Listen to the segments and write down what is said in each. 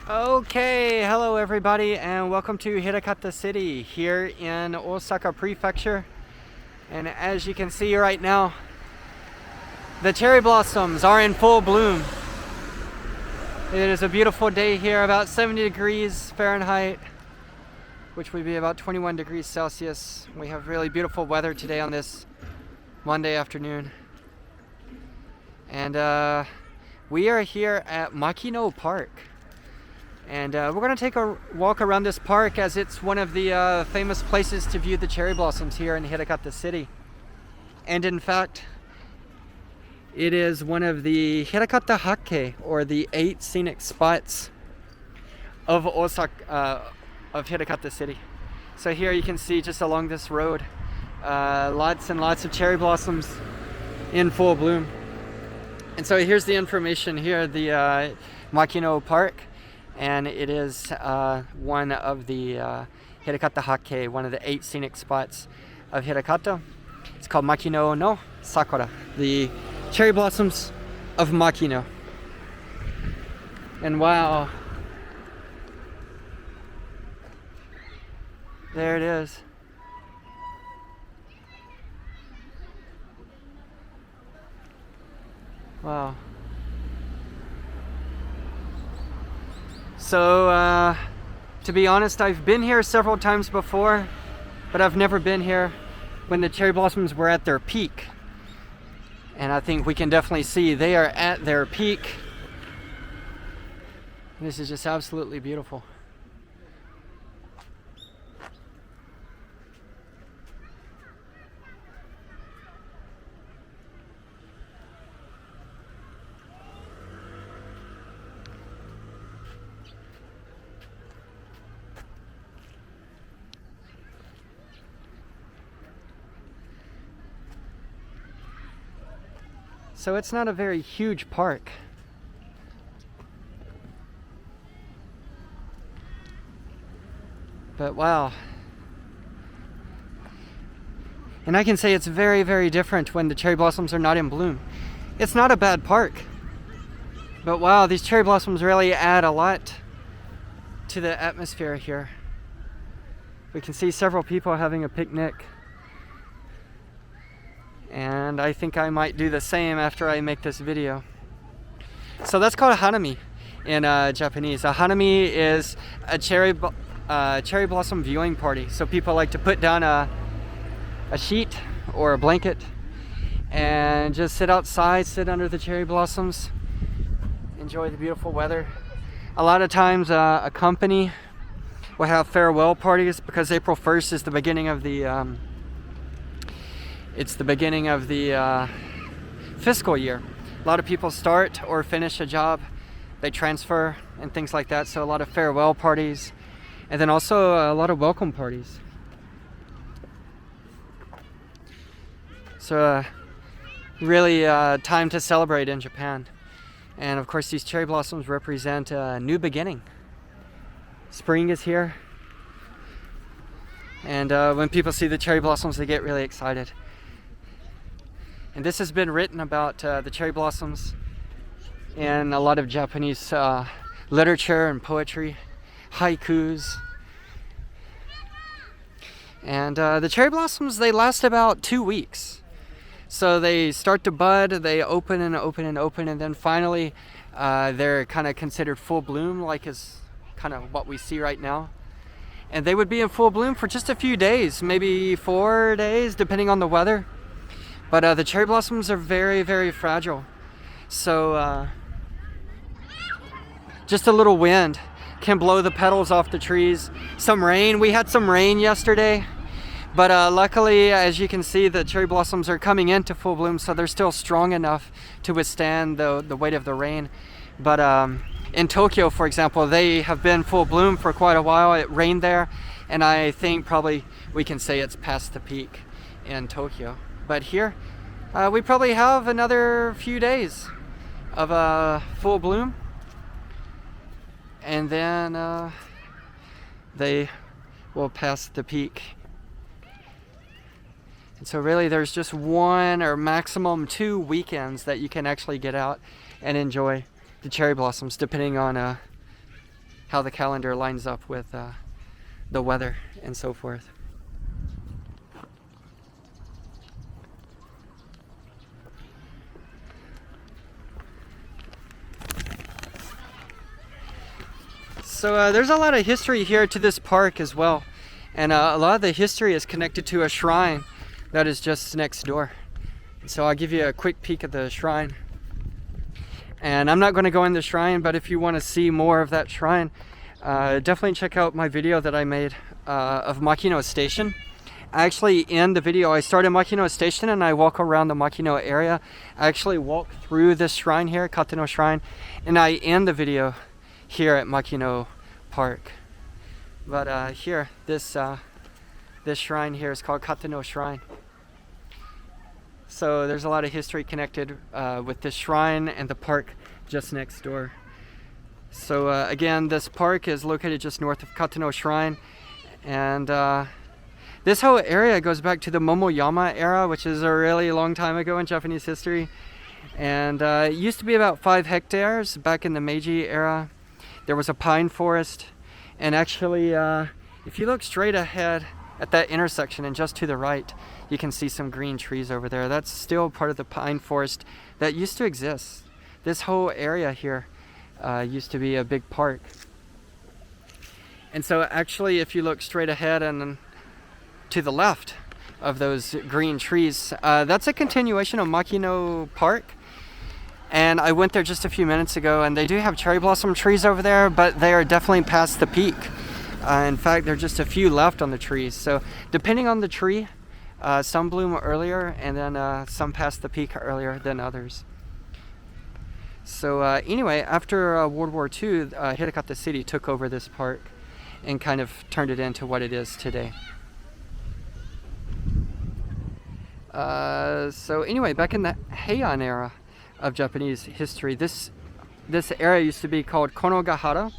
Okay, hello everybody and welcome to Hirakata City here in Osaka Prefecture. And as you can see right now, the cherry blossoms are in full bloom. It is a beautiful day here, about 70 degrees Fahrenheit, which would be about 21 degrees Celsius. We have really beautiful weather today on this Monday afternoon. And we are here at Makino Park. And we're going to take a walk around this park as it's one of the famous places to view the cherry blossoms here in Hirakata City. And in fact, it is one of the Hirakata Hatke, or the 8 scenic spots of Osaka, of Hirakata City. So here you can see just along this road, lots and lots of cherry blossoms in full bloom. And so here's the information here, the Makino Park. And it is one of the Hirakata Hatke, one of the 8 scenic spots of Hirakata. It's called牧野の桜, the cherry blossoms of Makino. And wow, there it is. Wow. So, to be honest, I've been here several times before, but I've never been here when the cherry blossoms were at their peak. And I think we can definitely see they are at their peak. This is just absolutely beautiful. So it's not a very huge park. But wow. And I can say it's very, very different when the cherry blossoms are not in bloom. It's not a bad park. But wow, these cherry blossoms really add a lot to the atmosphere here. We can see several people having a picnic. And I think I might do the same after I make this video. So that's called a hanami in Japanese. A hanami is a cherry blossom viewing party. So people like to put down a sheet or a blanket and just sit outside, sit under the cherry blossoms, enjoy the beautiful weather. A lot of times a company will have farewell parties because April 1st is the beginning of the fiscal year. A lot of people start or finish a job, they transfer and things like that. So a lot of farewell parties, and then also a lot of welcome parties. So really time to celebrate in Japan. And of course these cherry blossoms represent a new beginning. Spring is here. And when people see the cherry blossoms, they get really excited. And this has been written about the cherry blossoms in a lot of Japanese literature and poetry, haikus. And the cherry blossoms, they last about 2 weeks. So they start to bud, they open and open and open, and then finally they're kind of considered full bloom, like is kind of what we see right now. And they would be in full bloom for just a few days, maybe 4 days, depending on the weather. But the cherry blossoms are very, very fragile. So just a little wind can blow the petals off the trees. Some rain, we had some rain yesterday. But luckily, as you can see, the cherry blossoms are coming into full bloom, so they're still strong enough to withstand the weight of the rain. But in Tokyo, for example, they have been full bloom for quite a while. It rained there, and I think probably we can say it's past the peak in Tokyo. But here, we probably have another few days of full bloom. And then they will pass the peak. And so really there's just 1 or maximum 2 weekends that you can actually get out and enjoy the cherry blossoms, depending on how the calendar lines up with the weather and so forth. So there's a lot of history here to this park as well, and a lot of the history is connected to a shrine that is just next door. So I'll give you a quick peek at the shrine. And I'm not going to go in the shrine, but if you want to see more of that shrine, definitely check out my video that I made of Makino Station. I actually end the video, I start at Makino Station and I walk around the Makino area. I actually walk through this shrine here, Katano Shrine, and I end the video here at Makino Park. But here, this shrine here is called Katano Shrine. So there's a lot of history connected with this shrine and the park just next door. So again, this park is located just north of Katano Shrine, and this whole area goes back to the Momoyama era, which is a really long time ago in Japanese history. And it used to be about 5 hectares back in the Meiji era. There was a pine forest, and actually if you look straight ahead at that intersection and just to the right, you can see some green trees over there. That's still part of the pine forest that used to exist. This whole area here used to be a big park. And so actually, if you look straight ahead and to the left of those green trees, that's a continuation of Makino Park. And I went there just a few minutes ago, and they do have cherry blossom trees over there, but they are definitely past the peak. In fact, there are just a few left on the trees. So depending on the tree, some bloom earlier, and then some past the peak earlier than others. So anyway, after World War II, Hirakata City took over this park and kind of turned it into what it is today. So anyway, back in the Heian era of Japanese history, this area used to be called Konogahara,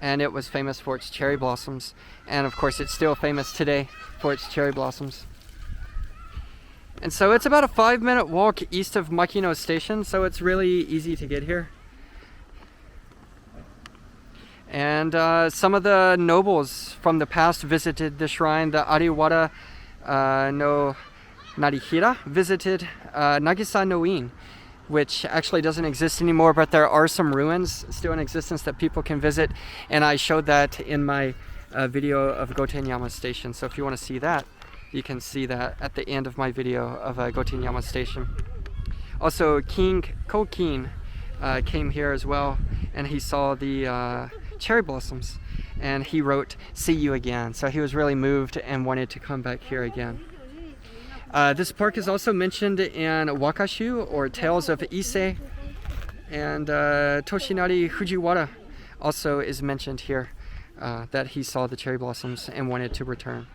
and it was famous for its cherry blossoms. And of course, it's still famous today for its cherry blossoms. And so it's about a 5-minute walk east of Makino Station, so it's really easy to get here. And some of the nobles from the past visited the shrine. The Ariwara no Narihira visited Nagisa no In, which actually doesn't exist anymore, but there are some ruins still in existence that people can visit, and I showed that in my video of Gotenyama Station. So if you want to see that, you can see that at the end of my video of Gotenyama Station. Also, King Kokin came here as well, and he saw the cherry blossoms, and he wrote, "See you again." So he was really moved and wanted to come back here again. This park is also mentioned in Wakashu, or Tales of Ise, and Toshinari Fujiwara also is mentioned here, that he saw the cherry blossoms and wanted to return.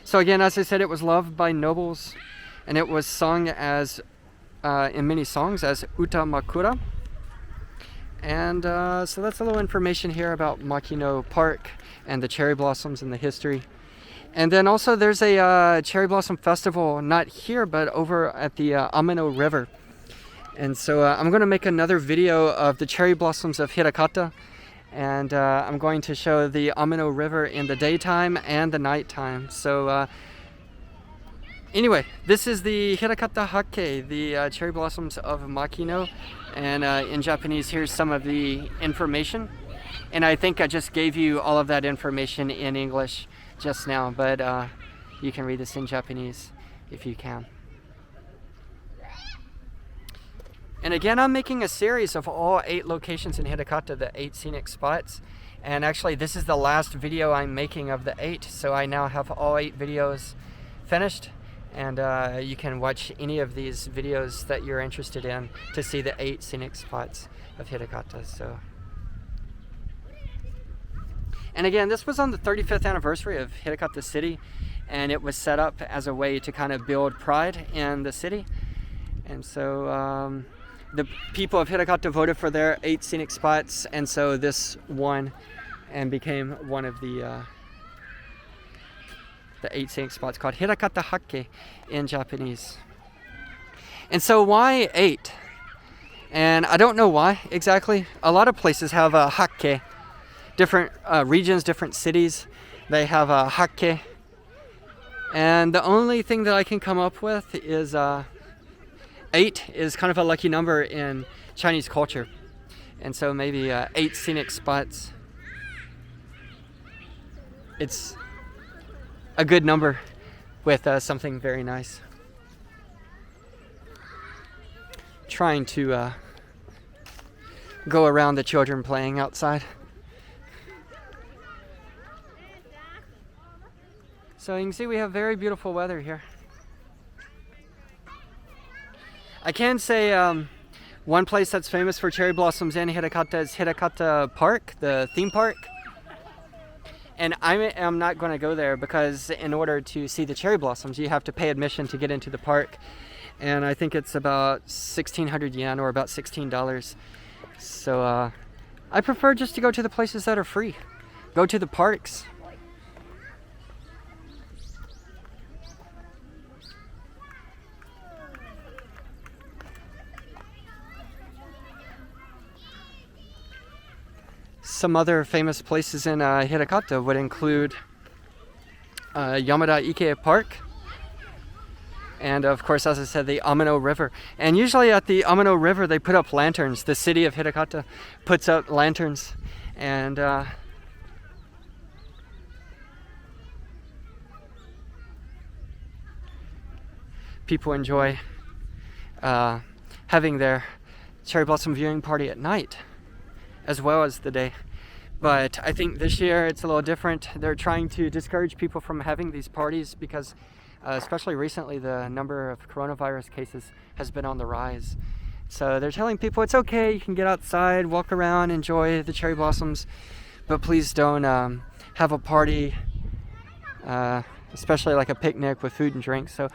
So again, as I said, it was loved by nobles, and it was sung as in many songs as uta makura. And so that's a little information here about Makino Park and the cherry blossoms and the history. And then also there's a cherry blossom festival, not here, but over at the Amino River. And so I'm going to make another video of the cherry blossoms of Hirakata. And I'm going to show the Amino River in the daytime and the nighttime. So anyway, this is the Hirakata Hake, the cherry blossoms of Makino. And in Japanese, here's some of the information. And I think I just gave you all of that information in English just now, but you can read this in Japanese if you can. And again, I'm making a series of all 8 locations in Hirakata, the 8 scenic spots. And actually, this is the last video I'm making of the 8, so I now have all 8 videos finished. And you can watch any of these videos that you're interested in to see the 8 scenic spots of Hirakata. So. And again, this was on the 35th anniversary of Hirakata City, and it was set up as a way to kind of build pride in the city. And so the people of Hirakata voted for their 8 scenic spots, and so this won and became one of the 8 scenic spots, called Hirakata Hake in Japanese. And so why 8? And I don't know why exactly. A lot of places have a hake, different regions, different cities. They have a hake. And the only thing that I can come up with is 8 is kind of a lucky number in Chinese culture. And so maybe 8 scenic spots. It's a good number with something very nice. Trying to go around the children playing outside. So you can see we have very beautiful weather here. I can say one place that's famous for cherry blossoms in Hirakata is Hirakata Park, the theme park. And I am not going to go there because in order to see the cherry blossoms, you have to pay admission to get into the park. And I think it's about 1,600 yen or about $16. So I prefer just to go to the places that are free. Go to the parks. Some other famous places in Hirakata would include Yamada Park, and of course, as I said, the Amino River. And usually at the Amino River, they put up lanterns. The city of Hirakata puts up lanterns, and people enjoy having their cherry blossom viewing party at night as well as the day. But I think this year it's a little different. They're trying to discourage people from having these parties because especially recently the number of coronavirus cases has been on the rise. So they're telling people it's okay, you can get outside, walk around, enjoy the cherry blossoms, but please don't have a party, especially like a picnic with food and drinks. So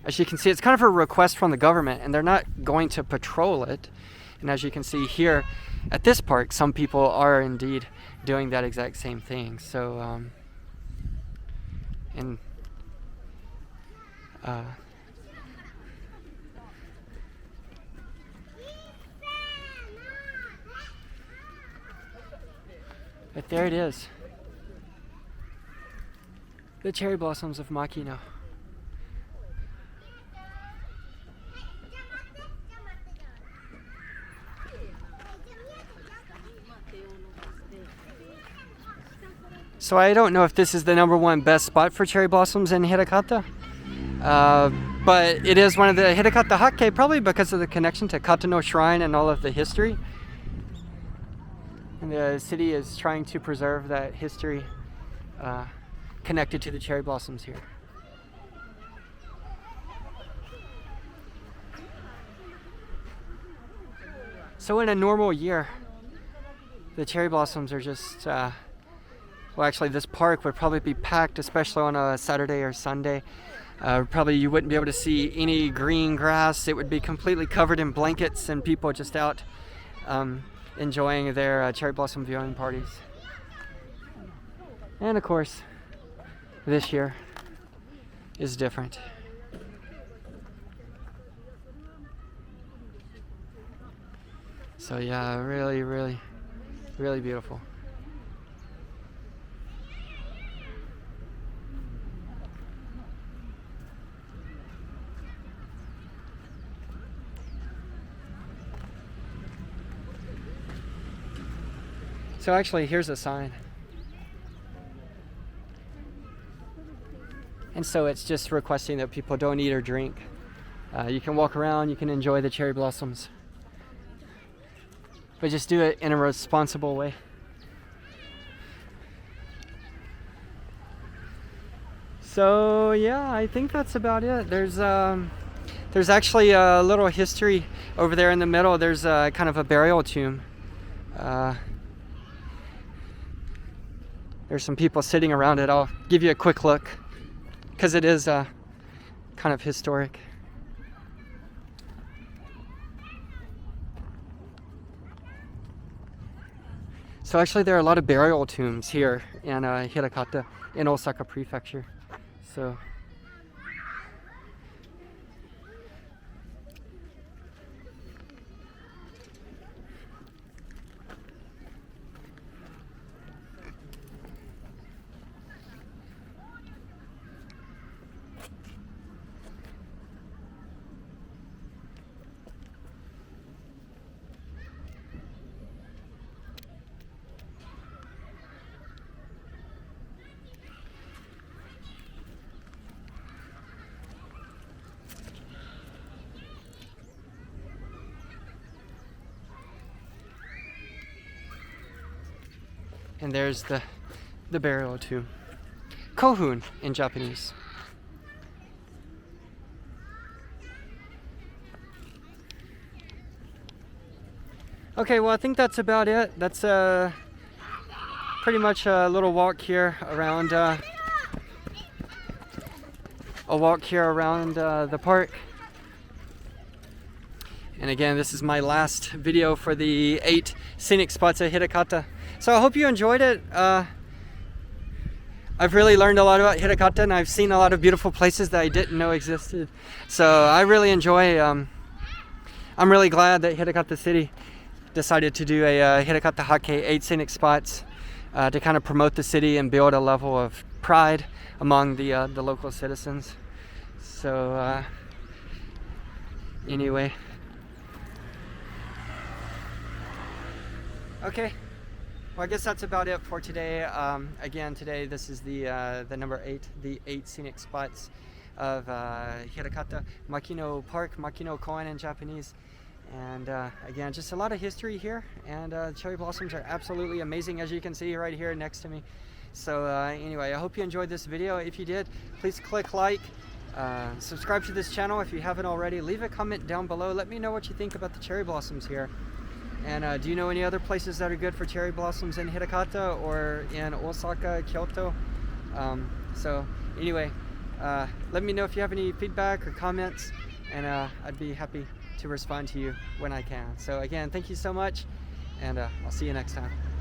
as you can see, it's kind of a request from the government, and they're not going to patrol it. And as you can see here at this park, some people are indeed doing that exact same thing. So, but there it is. The cherry blossoms of Makino. So I don't know if this is the #1 best spot for cherry blossoms in Hirakata, but it is one of the Hirakata Hake, probably because of the connection to Katano Shrine and all of the history. And the city is trying to preserve that history connected to the cherry blossoms here. So in a normal year, the cherry blossoms are just well, actually, this park would probably be packed, especially on a Saturday or Sunday. Probably you wouldn't be able to see any green grass. It would be completely covered in blankets and people just out enjoying their cherry blossom viewing parties. And of course, this year is different. So yeah, really, really, really beautiful. So actually, here's a sign. And so it's just requesting that people don't eat or drink. You can walk around, you can enjoy the cherry blossoms, but just do it in a responsible way. So yeah, I think that's about it. There's actually a little history over there in the middle. There's kind of a burial tomb. There's some people sitting around it. I'll give you a quick look because it is kind of historic. So actually there are a lot of burial tombs here in Hirakata in Osaka Prefecture. So And there's the burial tomb. Kohun in Japanese. Okay, well, I think that's about it. That's pretty much a little walk here around the park. And again, this is my last video for the 8 scenic spots at Hirakata. So I hope you enjoyed it. I've really learned a lot about Hirakata, and I've seen a lot of beautiful places that I didn't know existed. So I really enjoy, I'm really glad that Hirakata City decided to do a Hirakata Hake 8 scenic spots to kind of promote the city and build a level of pride among the local citizens. So anyway. Okay, well, I guess that's about it for today. Again, today this is the number 8, the 8 scenic spots of Hirakata, Makino Park,牧野公園in Japanese. And again, just a lot of history here, and cherry blossoms are absolutely amazing, as you can see right here next to me. So anyway, I hope you enjoyed this video. If you did, please click like, subscribe to this channel if you haven't already, leave a comment down below, let me know what you think about the cherry blossoms here. And do you know any other places that are good for cherry blossoms in Hirakata or in Osaka, Kyoto? So anyway, let me know if you have any feedback or comments, and I'd be happy to respond to you when I can. So again, thank you so much, and I'll see you next time.